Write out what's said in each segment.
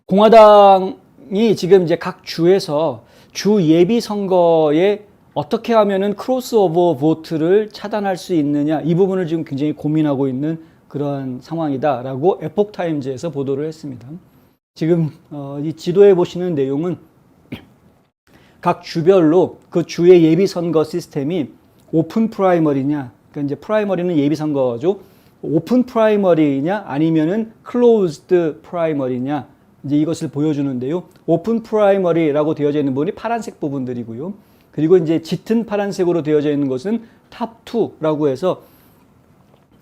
공화당이 지금 이제 각 주에서 주 예비 선거에 어떻게 하면은 크로스오버 보트를 차단할 수 있느냐, 이 부분을 지금 굉장히 고민하고 있는 그러한 상황이다라고 에폭 타임즈에서 보도를 했습니다. 지금 이 지도에 보시는 내용은 각 주별로 그 주의 예비 선거 시스템이 오픈 프라이머리냐, 그러니까 이제 프라이머리는 예비 선거죠. 오픈 프라이머리냐 아니면은 클로즈드 프라이머리냐, 이제 이것을 보여주는데요. 오픈 프라이머리라고 되어져 있는 부분이 파란색 부분들이고요. 그리고 이제 짙은 파란색으로 되어져 있는 것은 탑 2라고 해서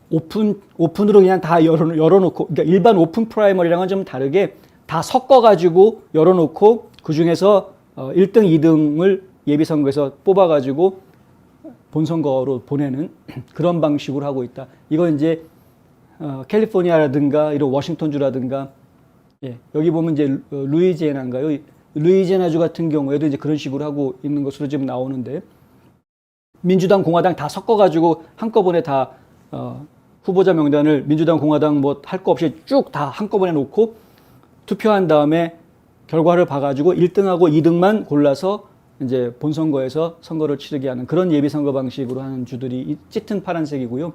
오픈으로 그냥 다 열어놓고, 그러니까 일반 오픈 프라이머리랑은 좀 다르게 다 섞어가지고 열어놓고 그 중에서 1등, 2등을 예비선거에서 뽑아가지고 본선거로 보내는 그런 방식으로 하고 있다. 이건 이제 캘리포니아라든가 이런 워싱턴주라든가, 예, 여기 보면 이제 루이지애나인가요? 루이지애나주 같은 경우에도 이제 그런 식으로 하고 있는 것으로 지금 나오는데, 민주당, 공화당 다 섞어가지고 한꺼번에 다 후보자 명단을 민주당, 공화당 뭐 할 거 없이 쭉 다 한꺼번에 놓고 투표한 다음에 결과를 봐가지고 1등하고 2등만 골라서 이제 본선거에서 선거를 치르게 하는 그런 예비선거 방식으로 하는 주들이 짙은 파란색이고요.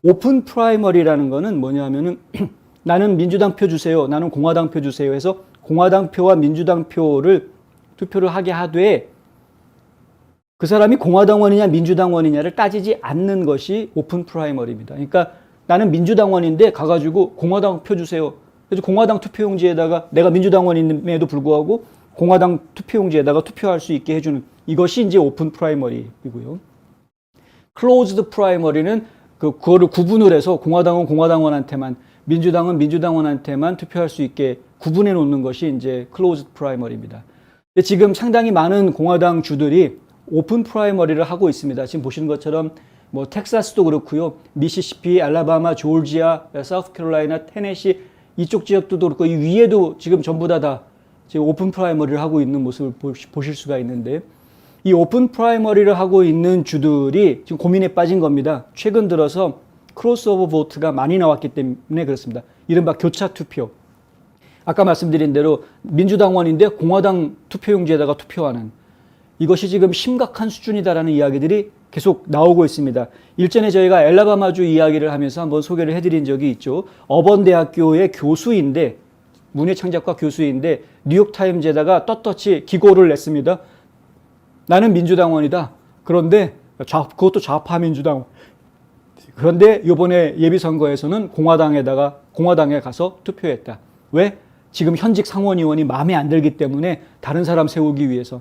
오픈 프라이머리라는 거는 뭐냐면은 나는 민주당 표 주세요, 나는 공화당 표 주세요 해서 공화당 표와 민주당 표를 투표를 하게 하되 그 사람이 공화당원이냐 민주당원이냐를 따지지 않는 것이 오픈 프라이머리입니다. 그러니까 나는 민주당원인데 가가지고 공화당 표 주세요. 그래서 공화당 투표용지에다가 내가 민주당원임에도 불구하고 공화당 투표용지에다가 투표할 수 있게 해주는, 이것이 이제 오픈 프라이머리이고요. 클로즈드 프라이머리는 그거를 구분을 해서 공화당은 공화당원한테만, 민주당은 민주당원한테만 투표할 수 있게 구분해 놓는 것이 이제 클로즈드 프라이머리입니다. 근데 지금 상당히 많은 공화당 주들이 오픈 프라이머리를 하고 있습니다. 지금 보시는 것처럼 뭐 텍사스도 그렇고요, 미시시피, 알라바마, 조지아, 사우스캐롤라이나, 테네시 이쪽 지역도 그렇고 이 위에도 지금 전부 다 지금 오픈 프라이머리를 하고 있는 모습을 보실 수가 있는데, 이 오픈 프라이머리를 하고 있는 주들이 지금 고민에 빠진 겁니다. 최근 들어서 크로스오버 보트가 많이 나왔기 때문에 그렇습니다. 이른바 교차 투표. 아까 말씀드린 대로 민주당원인데 공화당 투표용지에다가 투표하는, 이것이 지금 심각한 수준이다라는 이야기들이 계속 나오고 있습니다. 일전에 저희가 엘라바마주 이야기를 하면서 한번 소개를 해드린 적이 있죠. 어번대학교의 교수인데, 문예창작과 교수인데 뉴욕타임즈에다가 떳떳이 기고를 냈습니다. 나는 민주당원이다. 그런데 그것도 좌파 민주당. 그런데 이번에 예비선거에서는 공화당에 가서 투표했다. 왜? 지금 현직 상원의원이 마음에 안 들기 때문에 다른 사람 세우기 위해서.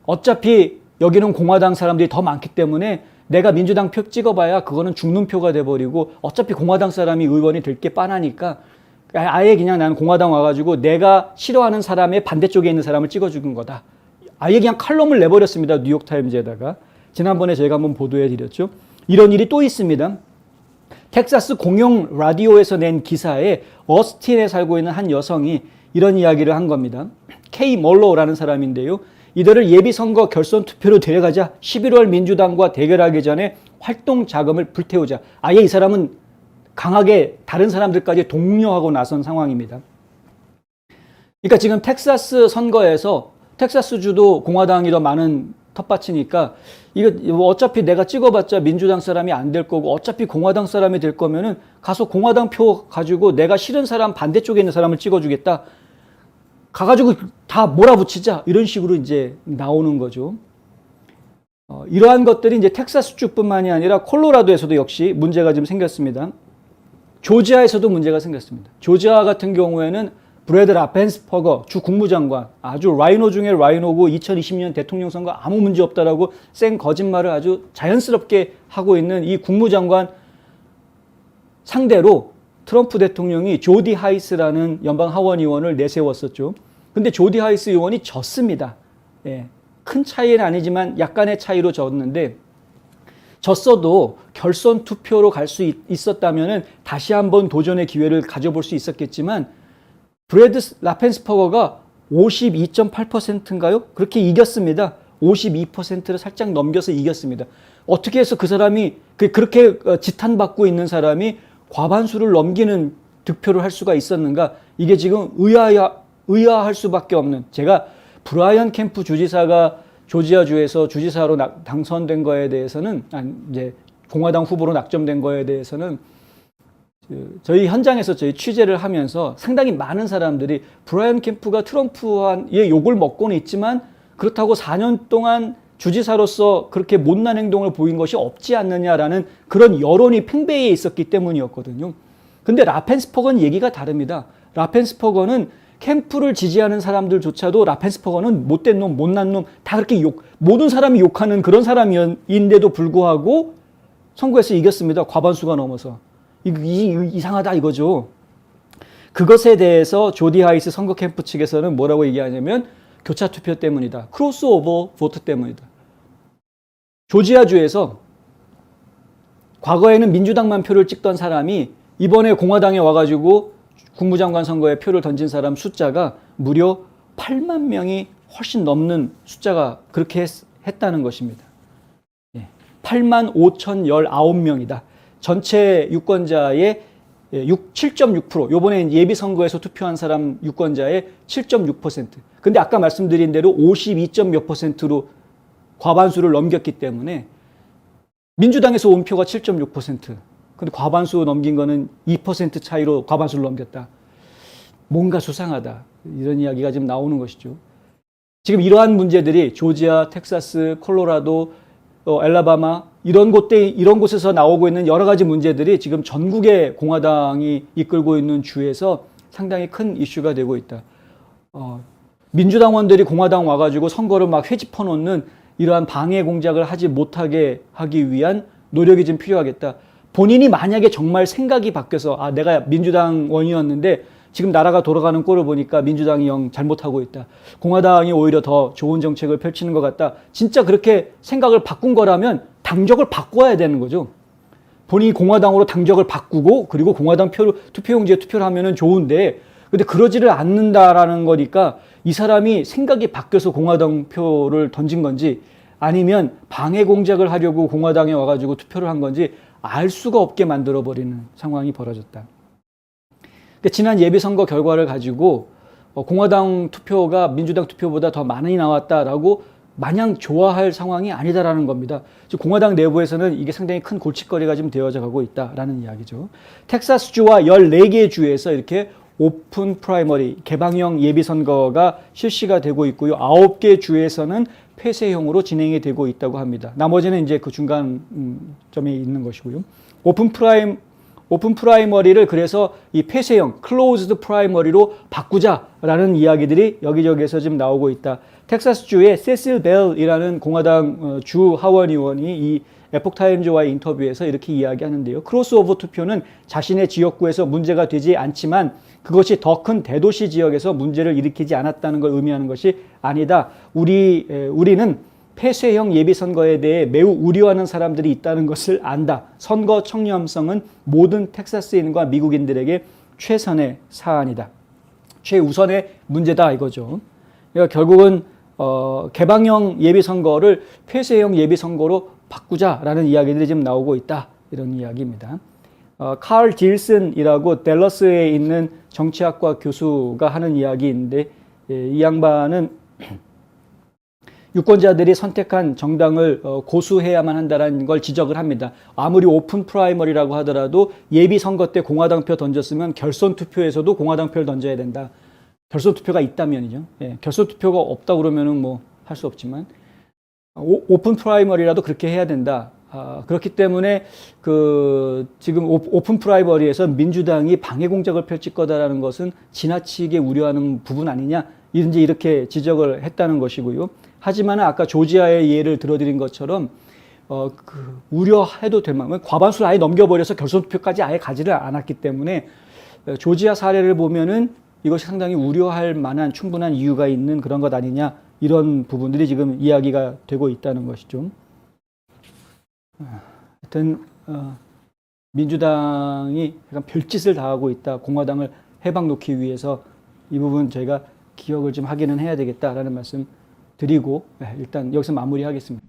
어차피 여기는 공화당 사람들이 더 많기 때문에 내가 민주당 표 찍어봐야 그거는 죽는 표가 돼버리고 어차피 공화당 사람이 의원이 될 게 뻔하니까 아예 그냥 나는 공화당 와가지고 내가 싫어하는 사람의 반대쪽에 있는 사람을 찍어주는 거다. 아예 그냥 칼럼을 내버렸습니다. 뉴욕타임즈에다가. 지난번에 저희가 한번 보도해드렸죠. 이런 일이 또 있습니다. 텍사스 공영 라디오에서 낸 기사에 어스틴에 살고 있는 한 여성이 이런 이야기를 한 겁니다. 케이 멀로라는 사람인데요. 이들을 예비선거 결선 투표로 데려가자 11월 민주당과 대결하기 전에 활동 자금을 불태우자. 아예 이 사람은 강하게 다른 사람들까지 독려하고 나선 상황입니다. 그러니까 지금 텍사스 선거에서 텍사스주도 공화당이 더 많은 텃밭이니까 이거 어차피 내가 찍어봤자 민주당 사람이 안 될 거고 어차피 공화당 사람이 될 거면은 가서 공화당 표 가지고 내가 싫은 사람 반대쪽에 있는 사람을 찍어주겠다. 가가지고 다 몰아붙이자. 이런 식으로 이제 나오는 거죠. 이러한 것들이 이제 텍사스주뿐만이 아니라 콜로라도에서도 역시 문제가 좀 생겼습니다. 조지아에서도 문제가 생겼습니다. 조지아 같은 경우에는 브래드 라펜스퍼거 주 국무장관, 아주 라이노 중에 라이노고 2020년 대통령 선거 아무 문제 없다라고 쌩 거짓말을 아주 자연스럽게 하고 있는 이 국무장관 상대로 트럼프 대통령이 조디 하이스라는 연방 하원 의원을 내세웠었죠. 근데 조디 하이스 의원이 졌습니다. 예, 큰 차이는 아니지만 약간의 차이로 졌는데, 졌어도 결선 투표로 갈 수 있었다면 다시 한번 도전의 기회를 가져볼 수 있었겠지만 브래드 라펜스퍼거가 52.8%인가요? 그렇게 이겼습니다. 52%를 살짝 넘겨서 이겼습니다. 어떻게 해서 그 사람이 그렇게 지탄받고 있는 사람이 과반수를 넘기는 득표를 할 수가 있었는가? 이게 지금 의아할 수밖에 없는, 제가 브라이언 캠프 주지사가 조지아주에서 주지사로 당선된 거에 대해서는, 이제 공화당 후보로 낙점된 거에 대해서는 저희 현장에서 저희 취재를 하면서 상당히 많은 사람들이 브라이언 캠프가 트럼프의 욕을 먹고는 있지만 그렇다고 4년 동안 주지사로서 그렇게 못난 행동을 보인 것이 없지 않느냐라는 그런 여론이 팽배해 있었기 때문이었거든요. 근데 라펜스퍼거는 얘기가 다릅니다. 라펜스퍼거는 캠프를 지지하는 사람들조차도 라펜스퍼거는 못된 놈, 못난 놈, 다 그렇게 모든 사람이 욕하는 그런 사람인데도 불구하고 선거에서 이겼습니다. 과반수가 넘어서. 이상하다 이거죠. 그것에 대해서 조디 하이스 선거 캠프 측에서는 뭐라고 얘기하냐면 교차 투표 때문이다. 크로스오버 보트 때문이다. 조지아주에서 과거에는 민주당만 표를 찍던 사람이 이번에 공화당에 와가지고 국무장관 선거에 표를 던진 사람 숫자가 무려 8만 명이 훨씬 넘는 숫자가 그렇게 했다는 것입니다. 8만 5,019명이다. 전체 유권자의 7.6%, 요번에 예비선거에서 투표한 사람 유권자의 7.6%. 근데 아까 말씀드린 대로 52점 몇 %로 과반수를 넘겼기 때문에 민주당에서 온 표가 7.6%. 근데 과반수 넘긴 거는 2% 차이로 과반수를 넘겼다. 뭔가 수상하다. 이런 이야기가 지금 나오는 것이죠. 지금 이러한 문제들이 조지아, 텍사스, 콜로라도, 엘라바마 이런 곳에서 나오고 있는 여러 가지 문제들이 지금 전국의 공화당이 이끌고 있는 주에서 상당히 큰 이슈가 되고 있다. 민주당원들이 공화당 와가지고 선거를 막 회집해 놓는 이러한 방해 공작을 하지 못하게 하기 위한 노력이 좀 필요하겠다. 본인이 만약에 정말 생각이 바뀌어서 내가 민주당원이었는데 지금 나라가 돌아가는 꼴을 보니까 민주당이 영 잘못하고 있다. 공화당이 오히려 더 좋은 정책을 펼치는 것 같다. 진짜 그렇게 생각을 바꾼 거라면 당적을 바꿔야 되는 거죠. 본인이 공화당으로 당적을 바꾸고 그리고 공화당 투표용지에 투표를 하면은 좋은데 근데 그러지를 않는다라는 거니까 이 사람이 생각이 바뀌어서 공화당 표를 던진 건지 아니면 방해 공작을 하려고 공화당에 와가지고 투표를 한 건지 알 수가 없게 만들어버리는 상황이 벌어졌다. 지난 예비선거 결과를 가지고 공화당 투표가 민주당 투표보다 더 많이 나왔다라고 마냥 좋아할 상황이 아니다라는 겁니다. 공화당 내부에서는 이게 상당히 큰 골칫거리가 지금 되어져 가고 있다라는 이야기죠. 텍사스주와 14개 주에서 이렇게 오픈 프라이머리, 개방형 예비선거가 실시가 되고 있고요. 9개 주에서는 폐쇄형으로 진행이 되고 있다고 합니다. 나머지는 이제 그 중간 점에 있는 것이고요. 오픈 프라이머리를 그래서 이 폐쇄형, 클로즈드 프라이머리로 바꾸자라는 이야기들이 여기저기에서 지금 나오고 있다. 텍사스주의 세실 벨이라는 공화당 주 하원 의원이 이 에폭타임즈와의 인터뷰에서 이렇게 이야기하는데요. 크로스오버 투표는 자신의 지역구에서 문제가 되지 않지만 그것이 더 큰 대도시 지역에서 문제를 일으키지 않았다는 걸 의미하는 것이 아니다. 우리는 폐쇄형 예비선거에 대해 매우 우려하는 사람들이 있다는 것을 안다. 선거 청렴성은 모든 텍사스인과 미국인들에게 최선의 사안이다. 최우선의 문제다 이거죠. 그러니까 결국은 개방형 예비선거를 폐쇄형 예비선거로 바꾸자라는 이야기들이 지금 나오고 있다. 이런 이야기입니다. 칼 딜슨이라고 댈러스에 있는 정치학과 교수가 하는 이야기인데 이 양반은 유권자들이 선택한 정당을 고수해야만 한다는 걸 지적을 합니다. 아무리 오픈 프라이머리라고 하더라도 예비 선거 때 공화당 표 던졌으면 결선 투표에서도 공화당 표를 던져야 된다. 결선 투표가 있다면이죠. 결선 투표가 없다 그러면은 뭐 할 수 없지만 오픈 프라이머리라도 그렇게 해야 된다. 그렇기 때문에 지금 오픈 프라이머리에서 민주당이 방해 공작을 펼칠 거다라는 것은 지나치게 우려하는 부분 아니냐. 이렇게 지적을 했다는 것이고요. 하지만 아까 조지아의 예를 들어드린 것처럼 우려해도 될 만큼 과반수를 아예 넘겨버려서 결선 투표까지 아예 가지를 않았기 때문에 조지아 사례를 보면은 이것이 상당히 우려할 만한 충분한 이유가 있는 그런 것 아니냐 이런 부분들이 지금 이야기가 되고 있다는 것이죠. 하여튼 민주당이 약간 별짓을 다 하고 있다. 공화당을 해방 놓기 위해서 이 부분 저희가 기억을 좀 하기는 해야 되겠다라는 말씀 드리고 일단 여기서 마무리하겠습니다.